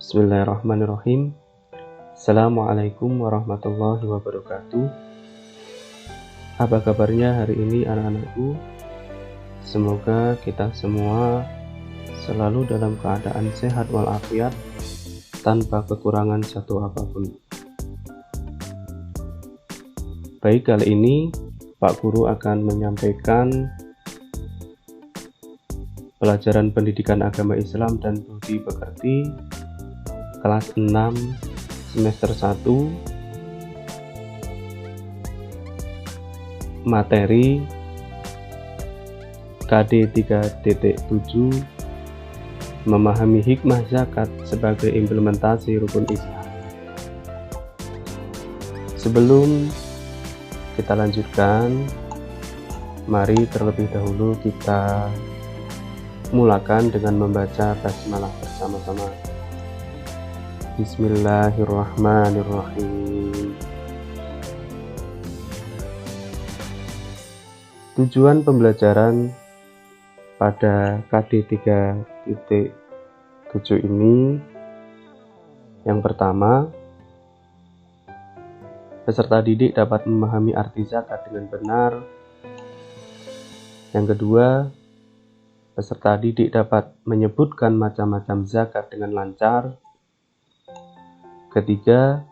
Bismillahirrahmanirrahim. Assalamualaikum warahmatullahi wabarakatuh. Apa kabarnya hari ini anak-anakku? Semoga kita semua selalu dalam keadaan sehat walafiat tanpa kekurangan satu apapun. Baik, kali ini Pak Guru akan menyampaikan pelajaran pendidikan agama Islam dan budi pekerti kelas 6 semester 1 materi KD 3.7 memahami hikmah zakat sebagai implementasi rukun Islam. Sebelum kita lanjutkan, mari terlebih dahulu kita mulakan dengan membaca basmalah bersama-sama. Bismillahirrahmanirrahim. Tujuan pembelajaran pada KD 3.7 ini, yang pertama, peserta didik dapat memahami arti zakat dengan benar. Yang kedua, peserta didik dapat menyebutkan macam-macam zakat dengan lancar. Ketiga,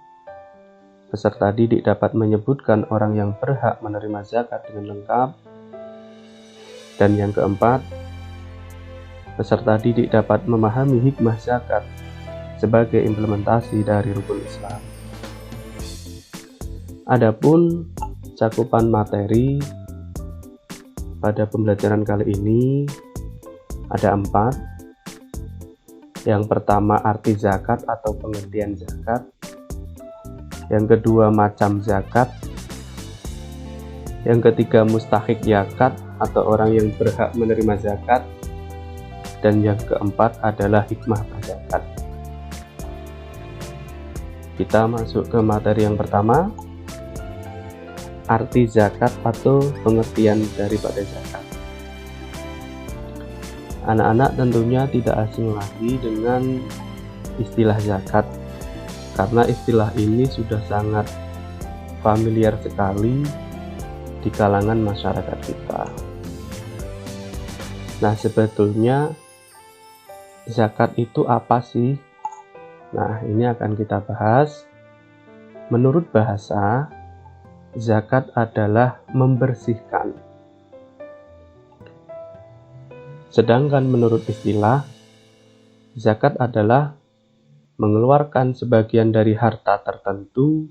peserta didik dapat menyebutkan orang yang berhak menerima zakat dengan lengkap. Dan yang keempat, peserta didik dapat memahami hikmah zakat sebagai implementasi dari rukun Islam. Adapun cakupan materi pada pembelajaran kali ini ada 4. Yang pertama, arti zakat atau pengertian zakat. Yang kedua, macam zakat. Yang ketiga, mustahik zakat atau orang yang berhak menerima zakat. Dan yang keempat adalah hikmah berzakat. Kita masuk ke materi yang pertama, arti zakat atau pengertian daripada zakat. Anak-anak tentunya tidak asing lagi dengan istilah zakat, karena istilah ini sudah sangat familiar sekali di kalangan masyarakat kita. Nah, sebetulnya zakat itu apa sih? Nah, ini akan kita bahas. Menurut bahasa, zakat adalah membersihkan. Sedangkan menurut istilah, zakat adalah mengeluarkan sebagian dari harta tertentu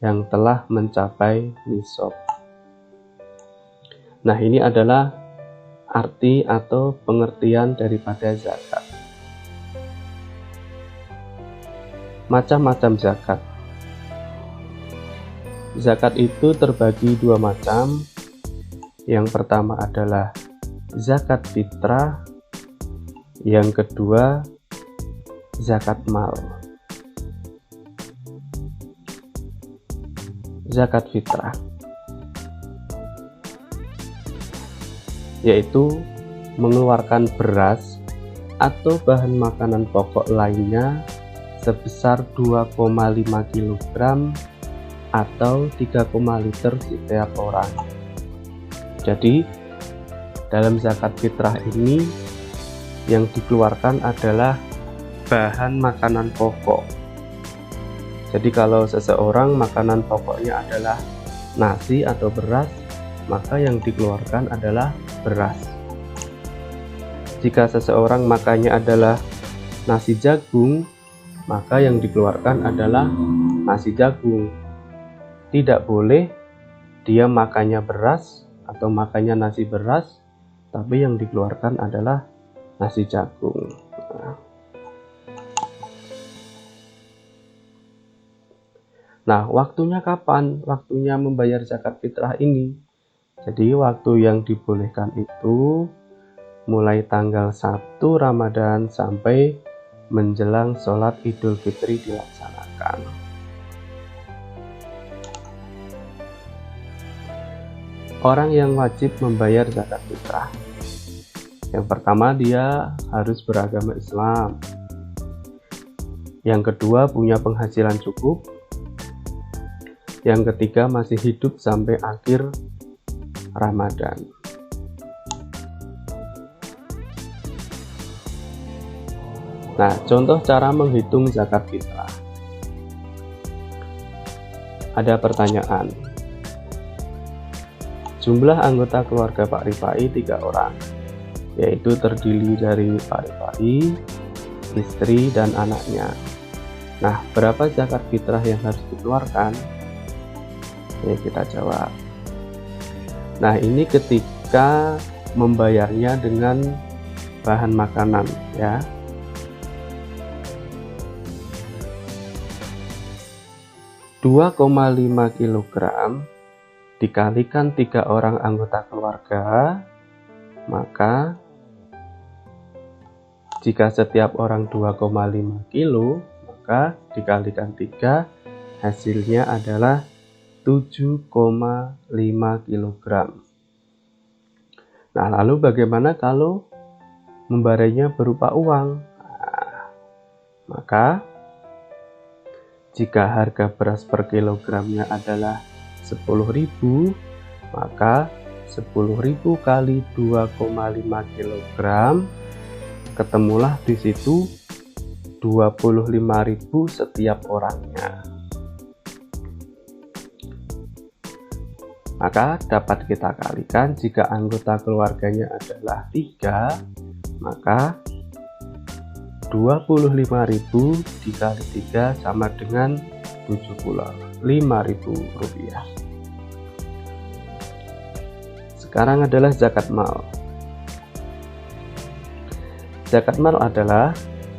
yang telah mencapai nisab. Nah, ini adalah arti atau pengertian daripada zakat. Macam-macam zakat. Zakat itu terbagi 2 macam. Yang pertama adalah zakat fitrah, yang kedua zakat mal. Zakat fitrah yaitu mengeluarkan beras atau bahan makanan pokok lainnya sebesar 2,5 kg atau 3, liter setiap orang. Jadi dalam zakat fitrah ini yang dikeluarkan adalah bahan makanan pokok. Jadi kalau seseorang makanan pokoknya adalah nasi atau beras, maka yang dikeluarkan adalah beras. Jika seseorang makannya adalah nasi jagung, maka yang dikeluarkan adalah nasi jagung. Tidak boleh dia makannya beras atau makannya nasi beras, tapi yang dikeluarkan adalah nasi jagung. Nah, waktunya kapan? Waktunya membayar zakat fitrah ini. Jadi waktu yang dibolehkan itu mulai tanggal 1 Ramadan sampai menjelang sholat Idul Fitri dilaksanakan. Orang yang wajib membayar zakat fitrah, yang pertama, dia harus beragama Islam. Yang kedua, punya penghasilan cukup. Yang ketiga, masih hidup sampai akhir Ramadan. Nah, contoh cara menghitung zakat fitrah. Ada pertanyaan. Jumlah anggota keluarga Pak Rifai 3 orang, yaitu terdiri dari Pak Rifai, istri, dan anaknya. Nah, berapa zakat fitrah yang harus dikeluarkan? Oke, kita jawab. Nah, ini ketika membayarnya dengan bahan makanan, ya. (2,5 kg dikalikan 3 orang anggota keluarga, maka jika setiap orang 2,5 kilo, maka dikalikan 3, hasilnya adalah 7,5 kg. Nah, lalu bagaimana kalau membayarnya berupa uang? Nah, maka jika harga beras per kilogramnya adalah 10.000, maka 10.000 kali 2,5 kg, ketemulah di situ 25.000 setiap orangnya. Maka dapat kita kalikan, jika anggota keluarganya adalah 3, maka 25.000 dikali 3 sama dengan 75.000 rupiah. Sekarang adalah zakat mal. Zakat mal adalah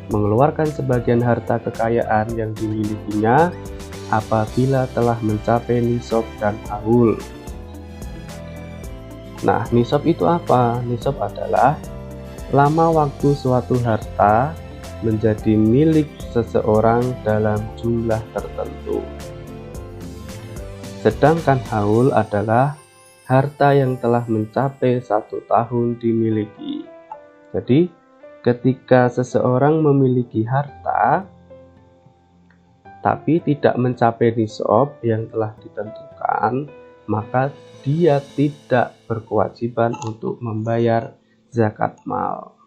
mengeluarkan sebagian harta kekayaan yang dimilikinya apabila telah mencapai nisab dan haul. Nah, nisab itu apa? Nisab adalah lama waktu suatu harta menjadi milik seseorang dalam jumlah tertentu. Sedangkan haul adalah harta yang telah mencapai 1 tahun dimiliki. Jadi, ketika seseorang memiliki harta tapi tidak mencapai nisab yang telah ditentukan, maka dia tidak berkewajiban untuk membayar zakat mal.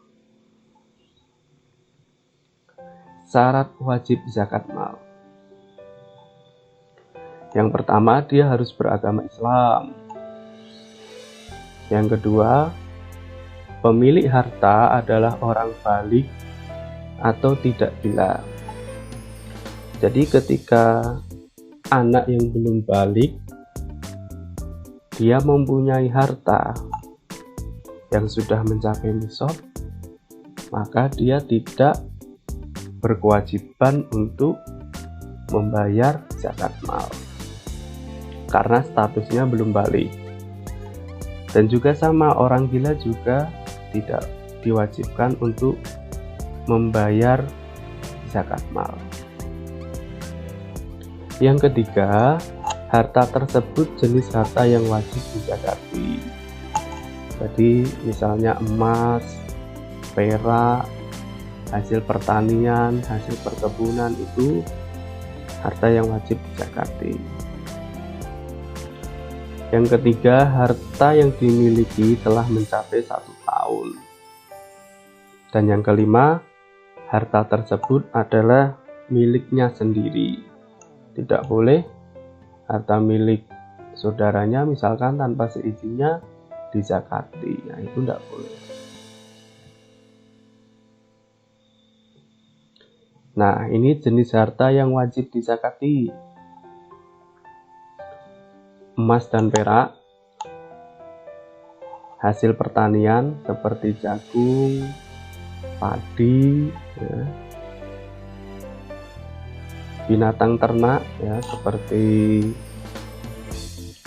Syarat wajib zakat mal. Yang pertama, dia harus beragama Islam. Yang kedua, pemilik harta adalah orang balik atau tidak gila. Jadi ketika anak yang belum balik, dia mempunyai harta yang sudah mencapai nisab, maka dia tidak berkewajiban untuk membayar zakat mal karena statusnya belum balik. Dan juga sama, orang gila juga tidak diwajibkan untuk membayar zakat mal. Yang ketiga, harta tersebut jenis harta yang wajib dizakati. Jadi misalnya emas, perak, hasil pertanian, hasil perkebunan, itu harta yang wajib dizakati. Yang ketiga, harta yang dimiliki telah mencapai 1 tahun. Dan yang kelima, harta tersebut adalah miliknya sendiri. Tidak boleh harta milik saudaranya misalkan tanpa seizinnya dizakati. Nah, itu tidak boleh. Nah, ini jenis harta yang wajib dizakati. Emas dan perak, hasil pertanian seperti jagung, padi, ya. Binatang ternak, ya, seperti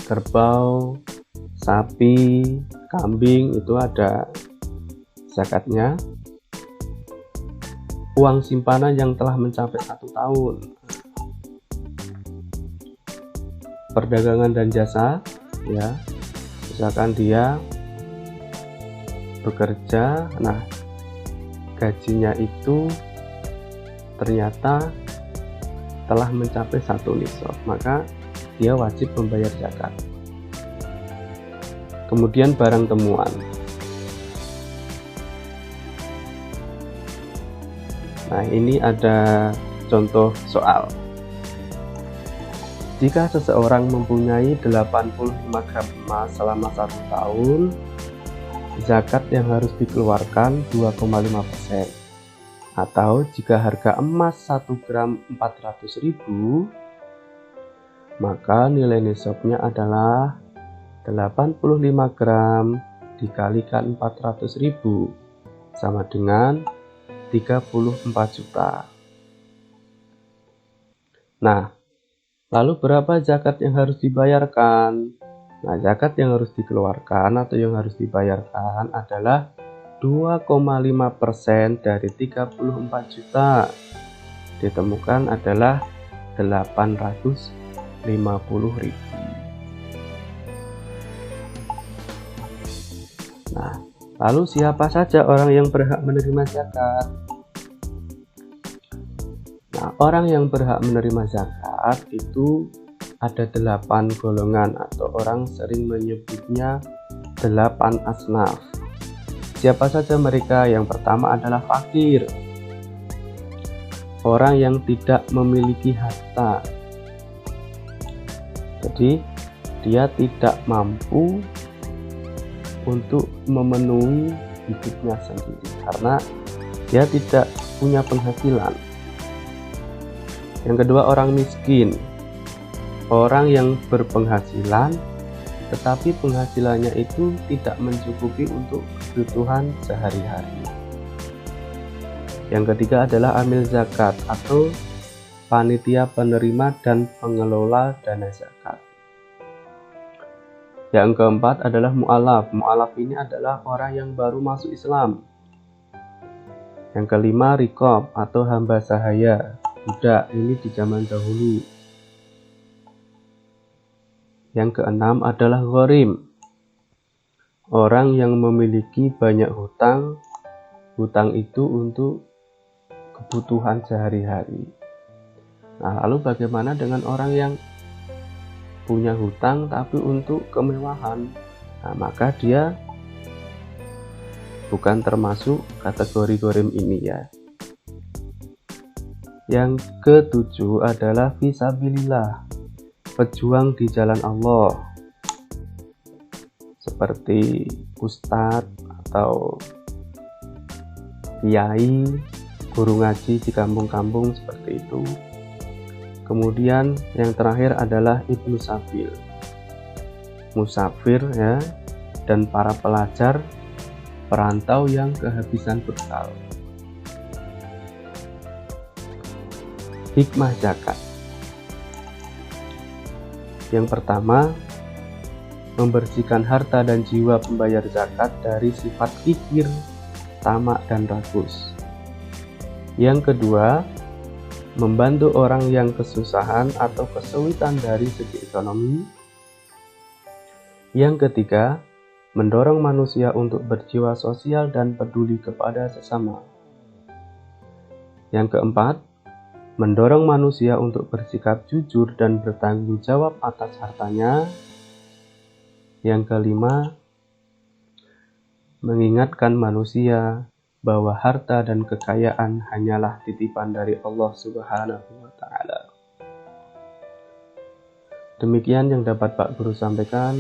kerbau, sapi, kambing, itu ada zakatnya. Uang simpanan yang telah mencapai 1 tahun. Perdagangan dan jasa, ya, misalkan dia bekerja, nah gajinya itu ternyata telah mencapai 1 nisab, maka dia wajib membayar zakat. Kemudian barang temuan. Nah, ini ada contoh soal. Jika seseorang mempunyai 85 gram emas selama 1 tahun, zakat yang harus dikeluarkan 2,5%. Atau jika harga emas 1 gram 400.000, maka nilai nisabnya adalah 85 gram dikalikan 400.000 sama dengan 34 juta. Nah, lalu berapa zakat yang harus dibayarkan? Nah, zakat yang harus dikeluarkan atau yang harus dibayarkan adalah 2,5% dari 34 juta. Ditemukan adalah 850.000. Nah, lalu siapa saja orang yang berhak menerima zakat? Nah, orang yang berhak menerima zakat itu ada 8 golongan, atau orang sering menyebutnya 8 asnaf. Siapa saja mereka? Yang pertama adalah fakir, orang yang tidak memiliki harta. Jadi dia tidak mampu untuk memenuhi hidupnya sendiri karena dia tidak punya penghasilan. Yang kedua, orang miskin, orang yang berpenghasilan tetapi penghasilannya itu tidak mencukupi untuk kebutuhan sehari-hari. Yang ketiga adalah amil zakat atau panitia penerima dan pengelola dana zakat. Yang keempat adalah mu'alaf. Mu'alaf ini adalah orang yang baru masuk Islam. Yang kelima, riqab atau hamba sahaya, budak, ini di zaman dahulu. Yang keenam adalah gharim, orang yang memiliki banyak hutang. Hutang itu untuk kebutuhan sehari-hari. Nah, lalu bagaimana dengan orang yang punya hutang tapi untuk kemewahan? Nah, maka dia bukan termasuk kategori gharim ini ya. Yang ketujuh adalah fisabilillah, pejuang di jalan Allah, seperti ustadz atau kiai, guru ngaji di kampung-kampung seperti itu. Kemudian yang terakhir adalah ibnu sabil, musafir ya, dan para pelajar perantau yang kehabisan bekal. Hikmah zakat. Yang pertama, membersihkan harta dan jiwa pembayar zakat dari sifat kikir, tamak, dan rakus. Yang kedua, membantu orang yang kesusahan atau kesulitan dari segi ekonomi. Yang ketiga, mendorong manusia untuk berjiwa sosial dan peduli kepada sesama. Yang keempat, mendorong manusia untuk bersikap jujur dan bertanggung jawab atas hartanya. Yang kelima, mengingatkan manusia bahwa harta dan kekayaan hanyalah titipan dari Allah Subhanahu wa Ta'ala. Demikian yang dapat Pak Guru sampaikan.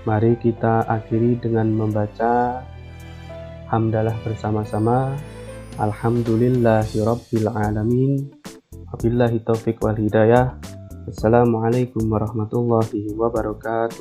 Mari kita akhiri dengan membaca hamdalah bersama-sama. Alhamdulillahirabbil alamin. Wabillahi taufiq wal hidayah. Assalamualaikum warahmatullahi wabarakatuh.